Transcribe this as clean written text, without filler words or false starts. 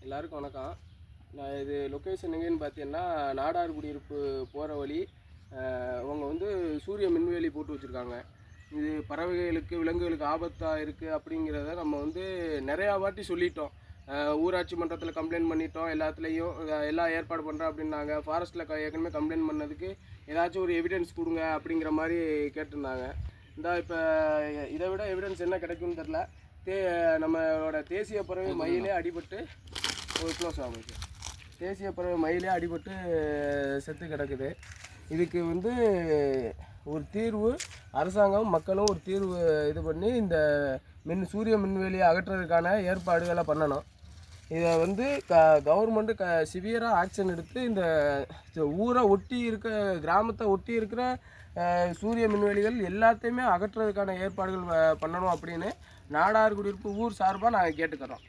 எல்லாருக்கும் வணக்கம். நான் இது லொக்கேஷன் எங்கேன்னு பார்த்தீங்கன்னா, நாடார் குடியிருப்பு போகிற வழி. அவங்க வந்து சூரிய மின்வேலி போட்டு வச்சுருக்காங்க. இது பறவைகளுக்கு விலங்குகளுக்கு ஆபத்தாக இருக்குது அப்படிங்கிறத நம்ம வந்து நிறையா வாட்டி சொல்லிட்டோம். ஊராட்சி மன்றத்தில் கம்ப்ளைண்ட் பண்ணிட்டோம். எல்லாத்துலேயும் எல்லாம் ஏற்பாடு பண்ணுறேன் அப்படின்னாங்க. ஃபாரஸ்ட்டில் ஏற்கனவே கம்ப்ளைண்ட் பண்ணதுக்கு ஏதாச்சும் ஒரு எவிடன்ஸ் கொடுங்க அப்படிங்கிற மாதிரி கேட்டிருந்தாங்க. இப்போ இதை விட எவிடன்ஸ் என்ன கிடைக்கும்னு தெரில. நம்மளோட தேசிய பறவை மயிலே அடிபட்டு ஒரு க்ளோஸ் ஆகும். தேசிய பறவை மயிலே அடிபட்டு செத்து கிடக்குது. இதுக்கு வந்து ஒரு தீர்வு அரசாங்கம் மக்களும் ஒரு தீர்வு இது பண்ணி இந்த சூரிய மின்வேலியை அகற்றுறதுக்கான ஏற்பாடுகளை பண்ணணும். இதை வந்து கவர்மெண்ட்டு சிவியராக ஆக்ஷன் எடுத்து இந்த ஊரை ஒட்டி இருக்க கிராமத்தை ஒட்டி இருக்கிற சூரிய மின்வேலிகள் எல்லாத்தையுமே அகற்றுறதுக்கான ஏற்பாடுகள் பண்ணணும் அப்படின்னு நாடார் குடியிருப்பு ஊர் சார்பாக நாங்கள் கேட்டுக்கிறோம்.